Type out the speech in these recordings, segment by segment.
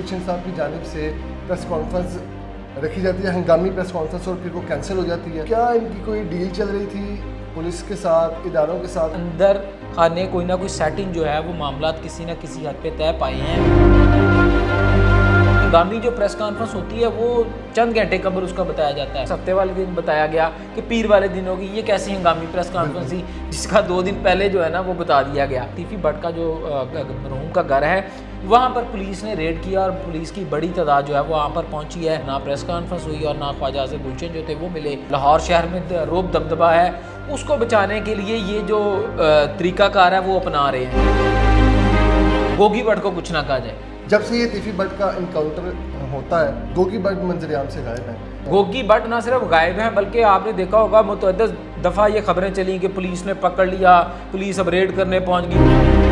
गुलशन साहब की जानिब से प्रेस कॉन्फ्रेंस रखी जाती है, हंगामी प्रेस कॉन्फ्रेंस, और फिर वो कैंसिल हो जाती है। क्या इनकी कोई डील चल रही थी पुलिस के साथ, इदारों के साथ? अंदर खाने कोई ना कोई सेटिंग जो है वो मामला किसी न किसी हद पे तय पाए हैं। हंगामी जो प्रेस कॉन्फ्रेंस होती है वो चंद घंटे कबल उसका बताया जाता है। हफ्ते वाले दिन बताया गया कि पीर वाले दिन होगी, ये कैसी हंगामी प्रेस कॉन्फ्रेंस थी जिसका 2 दिन पहले जो है ना वो बता दिया गया। तीफी भट्ट का जो मरहूम का घर है वहाँ पर पुलिस ने रेड किया और पुलिस की बड़ी तादाद जो है वो वहाँ पर पहुँची है। ना प्रेस कॉन्फ्रेंस हुई और ना ख्वाजा अजहर गुलशन जो थे वो मिले। लाहौर शहर में रोब दबदबा है, उसको बचाने के लिए ये जो तरीकाकार है वो अपना रहे हैं। गोगी भट्ट को कुछ ना कहा जाए। जब से ये तीफी भट्ट का इनकाउंटर होता है, गोगी भट्ट मंजर-ए-आम से गायब है। गोगी भट्ट ना सिर्फ गायब हैं बल्कि आपने देखा होगा मुतअद्दिद दफ़ा ये खबरें चली कि पुलिस ने पकड़ लिया, पुलिस अब रेड करने पहुंच गई।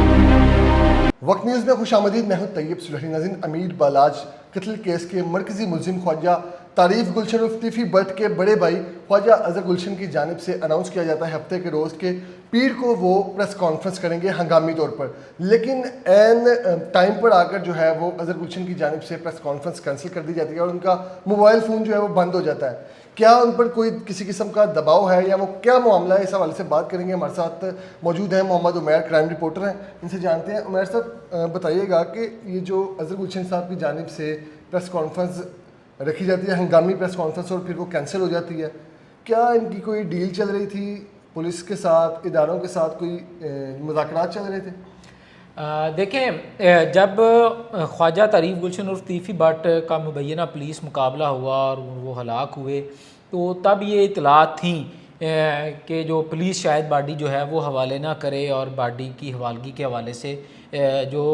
वक्त न्यूज़ में खुशामदीद। मैं हूं तैयब सुलहरी। नाज़रीन, अमीर बालाज कत्ल केस के मरकजी मुलजिम ख्वाजा तारीफ गुलशन उर्फ तीफी भट्ट के बड़े भाई ख्वाजा अजहर गुलशन की जानिब से अनाउंस किया जाता है हफ्ते के रोज़ के पीर को वो प्रेस कॉन्फ्रेंस करेंगे हंगामी तौर पर, लेकिन एन टाइम पर आकर जो है वो अजहर गुलशन की जानिब से प्रेस कॉन्फ्रेंस कैंसिल कर दी जाती है और उनका मोबाइल फ़ोन जो है वो बंद हो जाता है। क्या उन पर कोई किसी किस्म का दबाव है या वो क्या मामला है, इस हवाले से बात करेंगे। हमारे साथ मौजूद हैं मोहम्मद उमैर, क्राइम रिपोर्टर हैं, इनसे जानते हैं। उमैर साहब, बताइएगा कि ये जो अजहर गुलशन साहब की जानिब से प्रेस कॉन्फ्रेंस रखी जाती है, हंगामी प्रेस कॉन्फ्रेंस, और फिर वो कैंसिल हो जाती है, क्या इनकी कोई डील चल रही थी पुलिस के साथ, इदारों के साथ, कोई मुज़ाकरात चल रहे थे? देखें, जब ख्वाजा तारीफ गुलशन उर्फ तीफी भट्ट का मुबैना पुलिस मुकाबला हुआ और वो हलाक हुए तो तब ये इतलात थी कि जो पुलिस शायद बॉडी जो है वो हवाले ना करे और बॉडी की हवालगी के हवाले से जो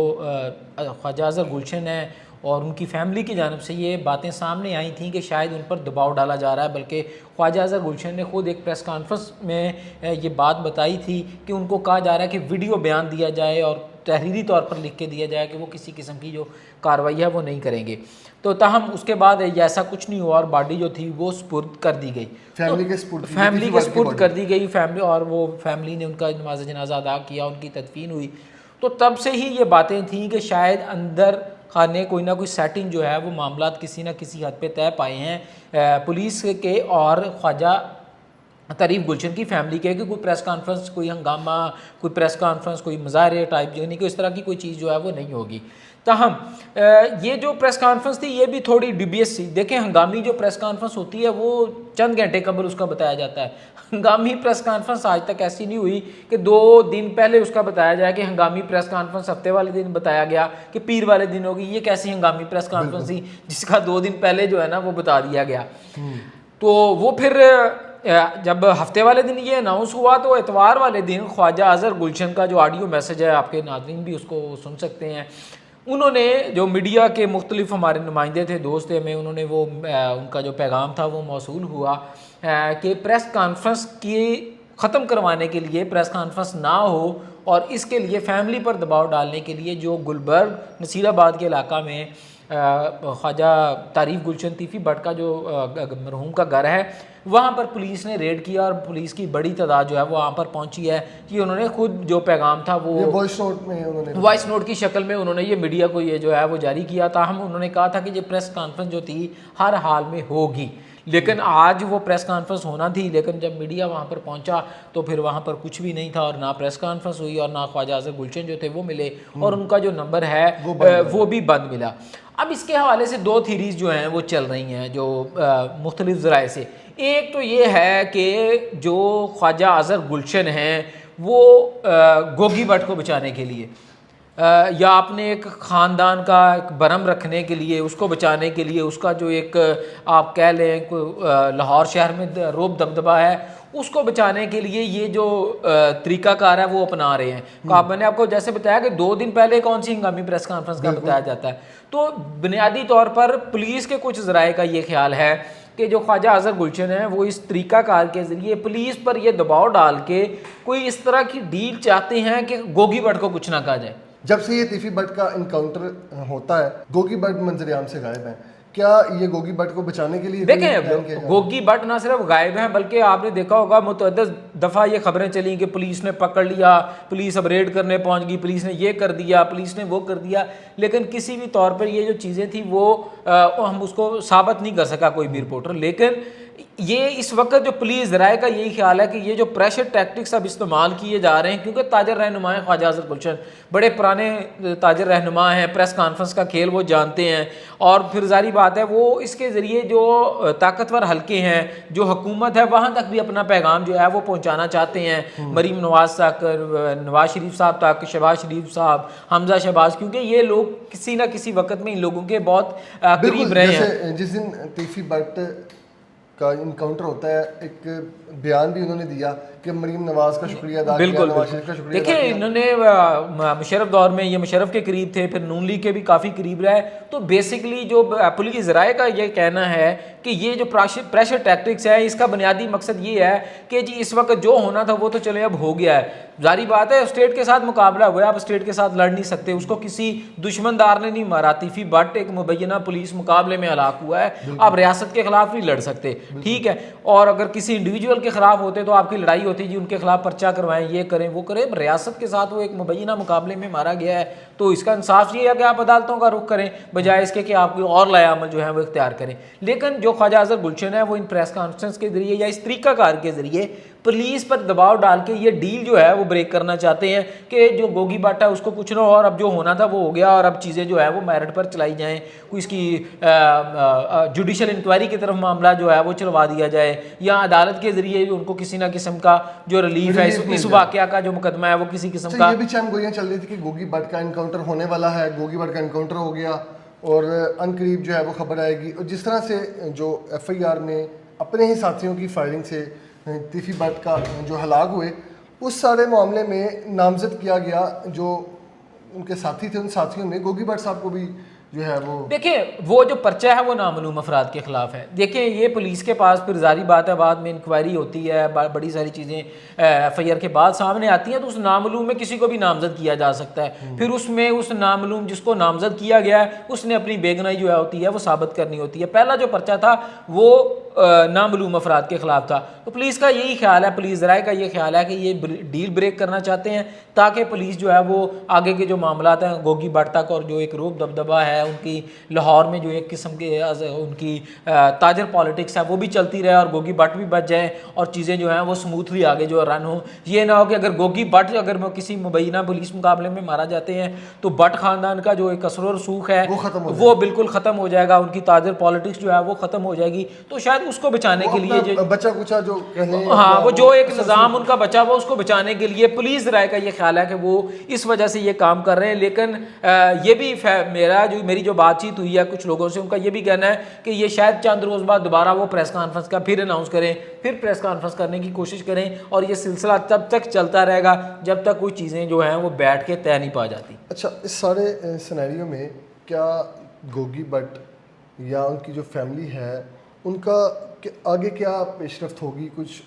ख्वाजा अजहर गुलशन है और उनकी फ़ैमिली की जानिब से ये बातें सामने आई थी कि शायद उन पर दबाव डाला जा रहा है। बल्कि ख्वाजा अजहर गुलशन ने ख़ुद एक प्रेस कॉन्फ्रेंस में ये बात बताई थी कि उनको कहा जा रहा है कि वीडियो बयान दिया जाए और तहरीरी तौर पर लिख के दिया जाए कि वो किसी किस्म की जो कार्रवाई है वो नहीं करेंगे। तो ताहम उसके बाद ऐसा कुछ नहीं हुआ और बॉडी जो थी वो सुपुर्द कर दी गई, फैमिली के सुपुर्द कर दी गई फैमिली, और वो फैमिली ने उनका नमाज जनाजा अदा किया, उनकी तदफीन हुई। तो तब से ही ये बातें थीं कि शायद अंदर खाने कोई ना कोई सेटिंग जो है वो मामला किसी न किसी हद पे तय पाए हैं पुलिस के और ख्वाजा तारीफ गुलशन की फ़ैमिली के कि कोई प्रेस कॉन्फ्रेंस, कोई हंगामा, कोई प्रेस कॉन्फ्रेंस, कोई मुजाहरे टाइप यानी कि इस तरह की कोई चीज़ जो है वो नहीं होगी। ताहम ये जो प्रेस कॉन्फ्रेंस थी ये भी थोड़ी डुबियस थी। देखें, हंगामी जो प्रेस कॉन्फ्रेंस होती है वो चंद घंटे कबल उसका बताया जाता है। हंगामी प्रेस कॉन्फ्रेंस आज तक ऐसी नहीं हुई कि 2 दिन पहले उसका बताया जाए कि हंगामी प्रेस कॉन्फ्रेंस हफ्ते वाले दिन बताया गया कि पीर वाले दिन होगी, ये कैसी हंगामी प्रेस कॉन्फ्रेंस थी जिसका 2 दिन पहले जो है ना वो बता दिया गया। तो वो फिर जब हफ्ते वाले दिन ये अनाउंस हुआ तो एतवार वाले दिन ख्वाजा अजहर गुलशन का जो ऑडियो मैसेज है, आपके नाज़रीन भी उसको सुन सकते हैं, उन्होंने जो मीडिया के मुख्तलिफ हमारे नुमाइंदे थे, दोस्त थे, हमें उन्होंने वो उनका जो पैगाम था वो मौसूल हुआ कि प्रेस कॉन्फ्रेंस की ख़त्म करवाने के लिए, प्रेस कॉन्फ्रेंस ना हो और इसके लिए फ़ैमिली पर दबाव डालने के लिए जो गुलबर्ग नसीराबाद के इलाका में ख्वाजा तारीफ गुलशन तीफी भट्ट का जो मरहूम का घर है वहाँ पर पुलिस ने रेड किया और पुलिस की बड़ी तादाद जो है वो वहाँ पर पहुँची है कि उन्होंने खुद जो पैगाम था वो वॉइस नोट की शक्ल में उन्होंने ये मीडिया को ये जो है वो जारी किया था। हम उन्होंने कहा था कि ये प्रेस कॉन्फ्रेंस जो थी हर हाल में होगी, लेकिन आज वो प्रेस कॉन्फ्रेंस होना थी, लेकिन जब मीडिया वहाँ पर पहुँचा तो फिर वहाँ पर कुछ भी नहीं था और ना प्रेस कॉन्फ्रेंस हुई और ना ख्वाजा अजहर गुलशन जो थे वो मिले और उनका जो नंबर है वो भी बंद मिला। अब इसके हवाले से 2 थीरीज़ जो हैं वो चल रही हैं जो मुख्तलिफ ज़राए से। एक तो ये है कि जो ख्वाजा अजहर गुलशन हैं वो गोगी भट्ट को बचाने के लिए या अपने एक ख़ानदान का एक बरम रखने के लिए, उसको बचाने के लिए, उसका जो एक आप कह लें लाहौर शहर में रोब दबदबा है, उसको बचाने के लिए ये जो तरीकाकार है वो अपना रहे हैं। मैंने आपको जैसे बताया कि 2 दिन पहले कौन सी हंगामी प्रेस कॉन्फ्रेंस का बताया जाता है। तो बुनियादी तौर पर पुलिस के कुछ ज़राए का ये ख्याल है कि जो ख्वाजा अजहर गुलशन है वो इस तरीकाकार के ज़रिए पुलिस पर यह दबाव डाल के कोई इस तरह की डील चाहते हैं कि गोगी भट्ट को कुछ ना कहा जाए। जब से ये तीफी भट्ट का इनकाउंटर होता है, गोगी भट्ट मंजर-ए-आम से गायब हैं, क्या ये गोगी भट्ट को बचाने के लिए कोई प्लान किया जा देखें, रहा है? गोगी भट्ट ना सिर्फ गायब हैं बल्कि आपने देखा होगा मुतअद्दिद दफ़ा ये खबरें चली कि पुलिस ने पकड़ लिया, पुलिस अब रेड करने पहुंच गई, पुलिस ने ये कर दिया, पुलिस ने वो कर दिया, लेकिन किसी भी तौर पर ये जो चीज़ें थी वो हम उसको साबित नहीं कर सका कोई भी रिपोर्टर। लेकिन ये इस वक्त जो पुलिस ज़राए का यही ख्याल है कि ये जो प्रेशर टैक्टिक्स अब इस्तेमाल किए जा रहे हैं, क्योंकि ताजर रहनुमा हैं ख्वाजा अज़हर गुलशन, बड़े पुराने ताजर रहनुमा हैं, प्रेस कॉन्फ्रेंस का खेल वो जानते हैं, और फिर जारी बात है वो इसके ज़रिए जो ताकतवर हल्के हैं, जो हुकूमत है, वहाँ तक भी अपना पैगाम जो है वो पहुँचाना चाहते हैं, मरीम नवाज तक, नवाज शरीफ साहब तक, शहबाज शरीफ साहब, हमजा शहबाज, क्योंकि ये लोग किसी ना किसी वक्त में इन लोगों के बहुत करीब रहे हैं। जिस दिन तीफी भट्ट का इनकाउंटर होता है, एक बयान भी उन्होंने दिया कि मरीम नवाज का शुक्रिया अदा किया, बिल्कुल नवाज शरीफ का शुक्रिया अदा देखिए, किया। इन्होंने मुशर्रफ दौर में ये मुशर्रफ के करीब थे, फिर नून लीग के भी काफ़ी करीब रहे। तो बेसिकली जो पुलिस ज़राए का ये कहना है कि ये जो प्रेशर टैक्टिक्स है, इसका बुनियादी मकसद ये है कि जी इस वक्त जो होना था वो तो चले अब हो गया है, जारी बात है स्टेट के साथ मुकाबला हुआ है, आप स्टेट के साथ लड़ नहीं सकते, उसको किसी दुश्मनदार ने नहीं मारा। तीफी भट्ट एक मुबैना पुलिस मुकाबले में हलाक हुआ है, आप रियासत के खिलाफ नहीं लड़ सकते, ठीक है। और अगर किसी इंडिविजुअल के खिलाफ होते तो आपकी लड़ाई होती जी उनके खिलाफ पर्चा करवाएं, ये करें वो करें, रियासत के साथ वो एक मुबैना मुकाबले में मारा गया है, तो इसका इंसाफ ये है कि आप अदालतों का रुख करें बजाय इसके कि आप कोई और लाया अमल जो है वो इख्तियार करें। लेकिन जो ख्वाजा अज़हर गुलशन है वो इन प्रेस कॉन्फ्रेंस के जरिए या इस तरीकाकार के जरिए पुलिस पर दबाव डाल के ये डील जो है वो ब्रेक करना चाहते हैं कि जो गोगी भट्ट है उसको कुछ ना हो, और अब जो होना था वो हो गया, और अब चीज़ें जो है वो मेरिट पर चलाई जाएं, कोई इसकी जुडिशल इंक्वायरी की तरफ मामला जो है वो चलवा दिया जाए, या अदालत के जरिए उनको किसी ना किस्म का जो रिलीफ है इस वाक़या का जो मुकदमा है वो किसी किस्म का। ये भी चंद गोलियां चल रही थी कि गोगी भट्ट का इनकाउंटर होने वाला है, गोगी भट्ट का इनकाउंटर हो गया और अनकरीब जो है वो खबर आएगी। और जिस तरह से जो FIR में अपने ही साथियों की फायरिंग से तीफी भट्ट का जो हलाक हुए, उस सारे मामले में नामजद किया गया जो उनके साथी थे, उन साथियों में गोगी भट्ट साहब को भी जो है वो, देखिए वो जो पर्चा है वो नामालूम अफराद के खिलाफ है। देखिए ये पुलिस के पास फिर जारी बात है, बाद में इंक्वायरी होती है, बड़ी सारी चीज़ें FIR के बाद सामने आती हैं, तो उस नामालूम में किसी को भी नामजद किया जा सकता है। फिर उसमें उस नामालूम जिसको नामजद किया गया है उसने अपनी बेगनाई जो है होती है वो साबित करनी होती है। पहला जो पर्चा था वो नामालूम अफराद के खिलाफ था। तो पुलिस का यही ख्याल है, पुलिस ज़राए का ये ख्याल है कि ये डील ब्रेक करना चाहते हैं ताकि पुलिस जो है वो आगे के जो मामला हैं गोगी भट्ट तक, और जो एक रूप दबदबा है उनकी लाहौर में, जो एक किस्म के उनकी ताजर पॉलिटिक्स है वो भी चलती रहे, और गोगी भट्ट भी बच जाए और चीज़ें जो हैं वो स्मूथली आगे जो रन हो। ये ना हो कि अगर गोगी भट्ट अगर किसी मुबैना पुलिस मुकाबले में मारा जाते हैं तो भट्ट ख़ानदान का जो एक असर और सूख है वो बिल्कुल ख़त्म हो जाएगा, उनकी ताजर पॉलिटिक्स जो है वो ख़त्म हो जाएगी। तो शायद उसको बचाने के लिए जो बचा कुचा जो कहने, हाँ वो जो एक निज़ाम उनका बचा हुआ उसको बचाने के लिए पुलिस राय का ये ख्याल है कि वो इस वजह से ये काम कर रहे हैं। लेकिन ये भी मेरी जो बातचीत हुई है कुछ लोगों से, उनका ये भी कहना है कि ये शायद चंद रोज़ बाद दोबारा वो प्रेस कॉन्फ्रेंस का फिर अनाउंस करें, फिर प्रेस कॉन्फ्रेंस करने की कोशिश करें, और ये सिलसिला तब तक चलता रहेगा जब तक कोई चीज़ें जो हैं वो बैठ के तय नहीं पा जाती। अच्छा, इस सारे सिनेरियो में क्या गोगी भट्ट या उनकी जो फैमिली है उनका आगे क्या पेशरफ्त होगी? कुछ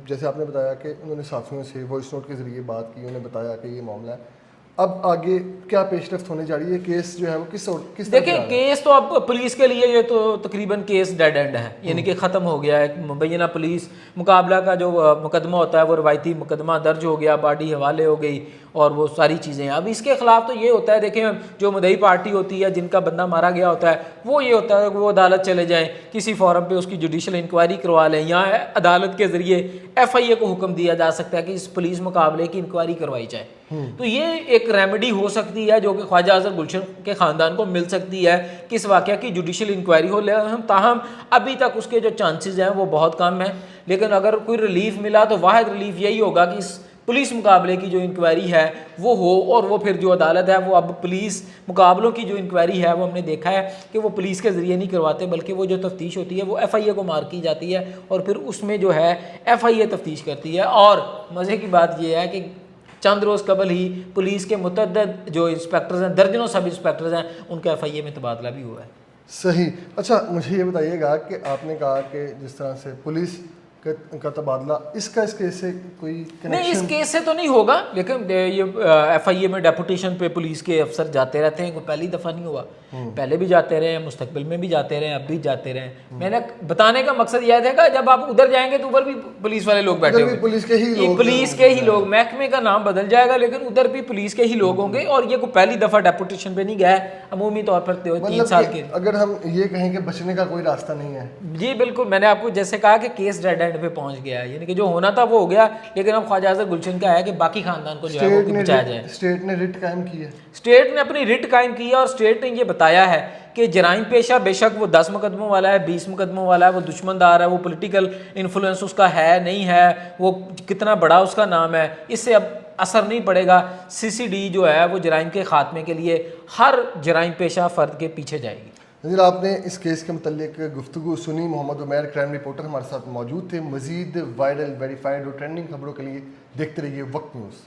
जैसे आपने बताया कि उन्होंने साथियों से वॉइस नोट के ज़रिए बात की, उन्होंने बताया कि ये मामला है, अब आगे क्या पेशरफ्त होने जा रही है? केस जो है वो किस देखिए केस तो अब पुलिस के लिए ये तो तकरीबन केस डेड एंड है, यानी कि ख़त्म हो गया है। मुबैना पुलिस मुकाबला का जो मुकदमा होता है वो रवायती मुकदमा दर्ज हो गया, बॉडी हवाले हो गई और वो सारी चीज़ें। अब इसके खिलाफ तो ये होता है, देखें जो मुद्दई पार्टी होती है जिनका बंदा मारा गया होता है वो ये होता है कि वो अदालत चले जाएँ, किसी फोरम पे उसकी जुडिशल इंक्वायरी करवा लें, या अदालत के ज़रिए FIA को हुक्म दिया जा सकता है कि इस पुलिस मुकाबले की इंक्वायरी करवाई जाए। तो ये एक रेमेडी हो सकती है जो कि ख्वाजा अज़हर गुलशन के ख़ानदान को मिल सकती है कि इस वाक़या की जुडिशल इंक्वायरी हो। हम ताहम अभी तक उसके जो चांसेस हैं वो बहुत कम हैं, लेकिन अगर कोई रिलीफ मिला तो वाहिद रिलीफ यही होगा कि इस पुलिस मुकाबले की जो इंक्वायरी है वो हो, और वो फिर जो अदालत है वो अब पुलिस मुकाबलों की जो इंक्वायरी है वो हमने देखा है कि वो पुलिस के ज़रिए नहीं करवाते, बल्कि वो जो तफ्तीश होती है वो FIA को मार की जाती है, और फिर उसमें जो है FIA तफ्तीश करती है। और मज़े की बात यह है कि चंद रोज़ कबल ही पुलिस के मुतअद्दिद जो इंस्पेक्टर्स हैं, दर्जनों सब इंस्पेक्टर्स हैं, उनका FIA में तबादला भी हुआ है। सही। अच्छा, मुझे ये बताइएगा कि आपने कहा कि जिस तरह से पुलिस का तबादला, इसका इस केस से कोई नहीं, इस कनेक्शन? केस से तो नहीं होगा, लेकिन ये एफआईए में डेपुटेशन पे पुलिस के अफसर जाते रहते हैं, कोई पहली दफ़ा नहीं हुआ, पहले भी जाते रहे, मुस्तकबिल में भी जाते रहे, अब भी जाते रहे। मैंने बताने का मकसद यह था कि जब आप उधर जाएंगे तो उधर भी पुलिस वाले लोग बैठे उधर भी होंगे, पुलिस के ही लोग, पुलिस के ही लोग, महकमे का नाम बदल जाएगा लेकिन उधर भी पुलिस के ही लोग होंगे। और ये कोई पहली दफ़ा डेपुटेशन पे नहीं गया है, अमूमी तौर पर 3 मतलब साल कि के। अगर हम ये कहें कि बचने का कोई रास्ता नहीं है। जी बिल्कुल, मैंने आपको जैसे कहा कि केस डेड एंड पे पहुंच गया है, यानी कि जो होना था वो हो गया, लेकिन अब ख्वाजा अजहर गुलशन का है कि बाकी खानदान को जो है वो बचाया जाए। स्टेट ने रिट कायम की है, स्टेट ने अपनी रिट कायम की है और स्टेट ने ये बताया है कि जराइम पेशा बेशक वो 10 मुकदमों वाला है, 20 मुकदमों वाला है, वो दुश्मनदार है, वो पॉलिटिकल इन्फ्लुएंस उसका है नहीं है, वो कितना बड़ा उसका नाम है, इससे अब असर नहीं पड़ेगा। सीसीडी जो है वो जराइम के खात्मे के लिए हर जराइम पेशा फ़र्द के पीछे जाएगी। नज़ीर आपने इस केस के मतलब गुफ्तगू सुनी। मोहम्मद उमैर क्राइम रिपोर्टर हमारे साथ मौजूद थे। मज़ीद वायरल, वेरीफाइड और ट्रेंडिंग खबरों के लिए देखते रहिए वक्त न्यूज़।